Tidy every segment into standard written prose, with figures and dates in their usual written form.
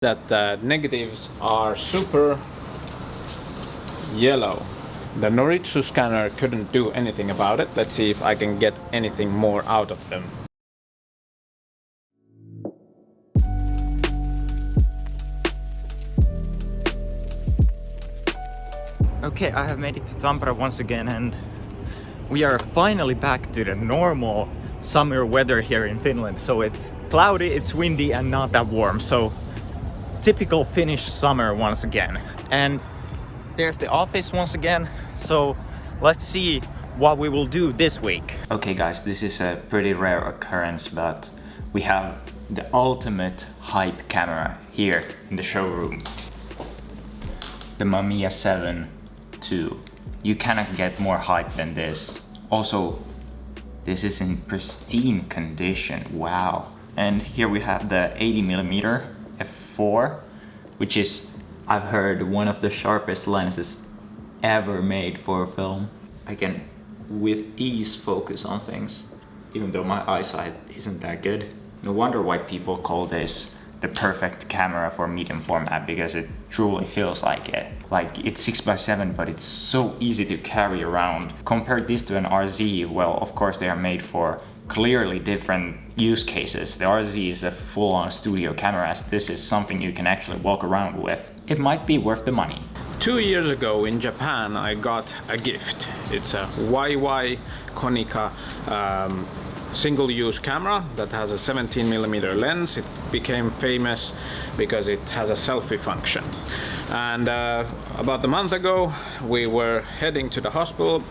That the negatives are super yellow. The Noritsu scanner couldn't do anything about it. Let's see if I can get anything more out of them. Okay, I have made it to Tampere once again, and we are finally back to the normal summer weather here in Finland. So it's cloudy, it's windy, and not that warm. So typical Finnish summer once again. And there's the office once again. So let's see what we will do this week. Okay guys, this is a pretty rare occurrence, but we have the ultimate hype camera here in the showroom. The Mamiya 7 II. You cannot get more hype than this. Also, this is in pristine condition. Wow. And here we have the 80mm f4, which is, I've heard, one of the sharpest lenses ever made for film. I can with ease focus on things, even though my eyesight isn't that good. No wonder why people call this the perfect camera for medium format, because it truly feels like it. Like, it's 6x7, but it's so easy to carry around. Compare this to an RZ, well, of course they are made for clearly different use cases. The RZ is a full-on studio camera, as this is something you can actually walk around with. It might be worth the money. 2 years ago in Japan I got a gift. It's a YY Konica single-use camera that has a 17mm lens. It became famous because it has a selfie function. And about a month ago we were heading to the hospital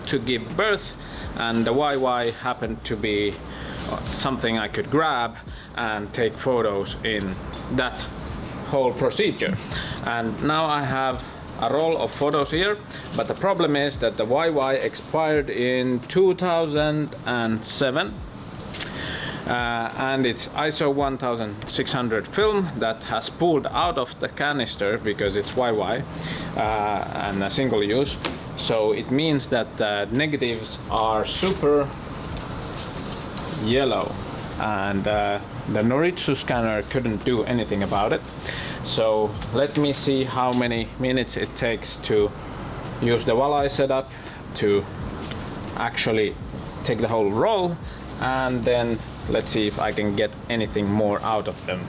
to give birth, and the YY happened to be something I could grab and take photos in that whole procedure. And now I have a roll of photos here, but the problem is that the YY expired in 2007 and it's ISO 1600 film that has pulled out of the canister because it's YY and a single use. So it means that the negatives are super yellow, and the Noritsu scanner couldn't do anything about it. So let me see how many minutes it takes to use the Walleye setup to actually take the whole roll, and then let's see if I can get anything more out of them.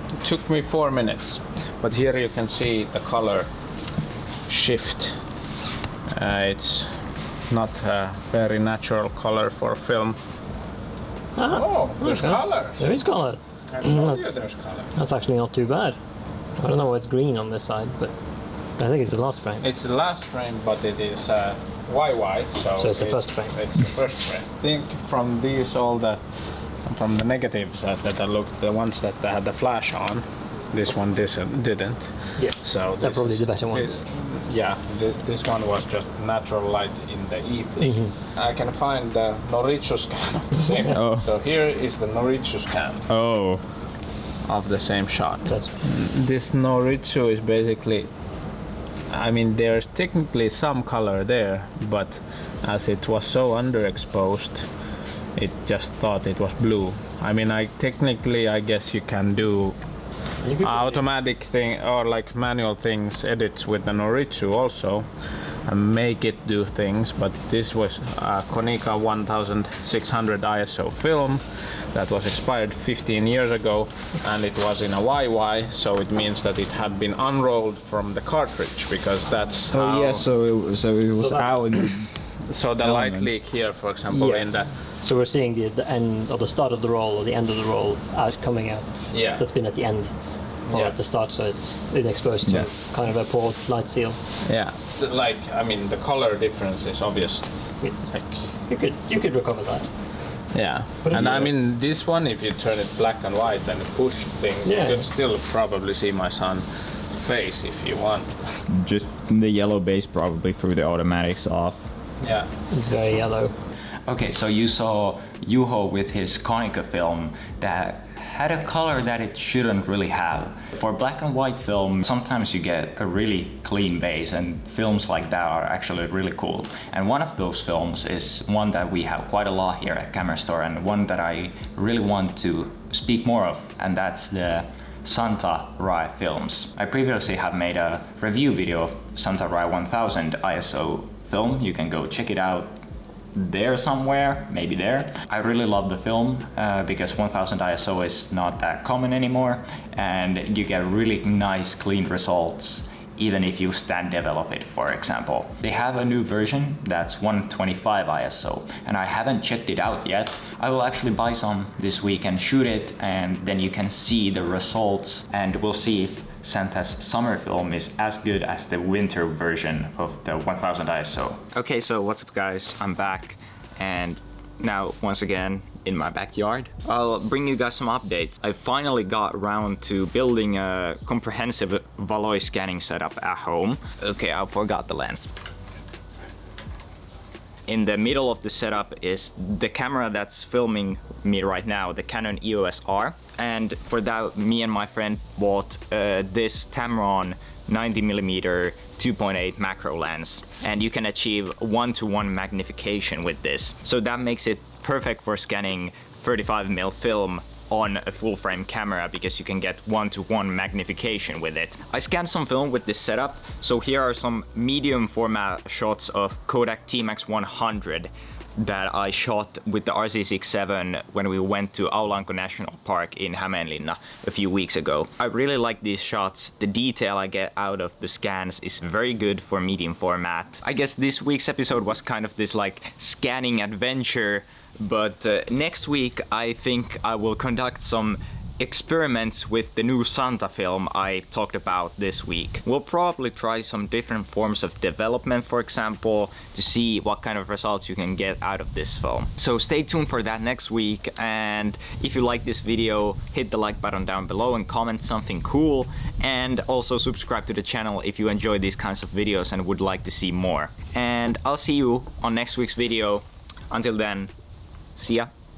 It took me 4 minutes, but here you can see the color shift. It's not a very natural color for film. Oh, there's color. There is color. I told you there's color. That's actually not too bad. I don't know why it's green on this side, but I think it's the last frame. It's the last frame, but it is YY, so it's the first frame. It's the first frame. I think from these, from the negatives that I looked, the ones that had the flash on, this one didn't. Yes. So they're probably the better ones. This one was just natural light in the evening. I can find the Noritsu scan of the same. Oh. So here is the Noritsu scan. Oh. Of the same shot. That's This Noritsu is basically, I mean, there's technically some color there, but as it was so underexposed, it just thought it was blue. I mean, I guess you can do automatic thing or like manual things, edits with the Noritsu also, and make it do things, but this was a Konica 1600 ISO film that was expired 15 years ago, and it was in a YY, so it means that it had been unrolled from the cartridge, because that's how... yeah, so it was out. So the light leak here, for example, in the... So we're seeing the end or the start of the roll or the end of the roll coming out. Yeah. That's been at the end or at the start, so it's exposed to kind of a poor light seal. Yeah. Like, I mean, the color difference is obvious. Yes. Like, you could recover that. Yeah. And I mean, this one, if you turn it black and white and push things, you could still probably see my son's face if you want. Just the yellow base probably threw the automatics off. Yeah. It's very yellow. Okay, so you saw Juho with his Konica film that had a color that it shouldn't really have. For black and white film, sometimes you get a really clean base, and films like that are actually really cool. And one of those films is one that we have quite a lot here at Camera Store, and one that I really want to speak more of, and that's the Santa Rai films. I previously have made a review video of Santa Rai 1000 ISO film. You can go check it out there somewhere, maybe there. I really love the film because 1000 ISO is not that common anymore, and you get really nice clean results even if you stand develop it, for example. They have a new version that's 125 ISO, and I haven't checked it out yet. I will actually buy some this week and shoot it, and then you can see the results, and we'll see if Santa's summer film is as good as the winter version of the 1000 ISO. Okay, so what's up guys? I'm back, and now once again in my backyard. I'll bring you guys some updates. I finally got around to building a comprehensive Valois scanning setup at home. Okay, I forgot the lens. In the middle of the setup is the camera that's filming me right now, the Canon EOS R. And for that, me and my friend bought this Tamron 90mm 2.8 macro lens, and you can achieve 1:1 magnification with this. So that makes it perfect for scanning 35mm film on a full frame camera, because you can get 1:1 magnification with it. I scanned some film with this setup, so here are some medium format shots of Kodak T-Max 100 that I shot with the RC67 when we went to Aulanko National Park in Hämeenlinna a few weeks ago. I really like these shots. The detail I get out of the scans is very good for medium format. I guess this week's episode was kind of this like scanning adventure, but next week I think I will conduct some experiments with the new Santa film I talked about this week. We'll probably try some different forms of development, for example, to see what kind of results you can get out of this film. So stay tuned for that next week, and if you like this video, hit the like button down below and comment something cool, and also subscribe to the channel if you enjoy these kinds of videos and would like to see more. And I'll see you on next week's video. Until then, see ya.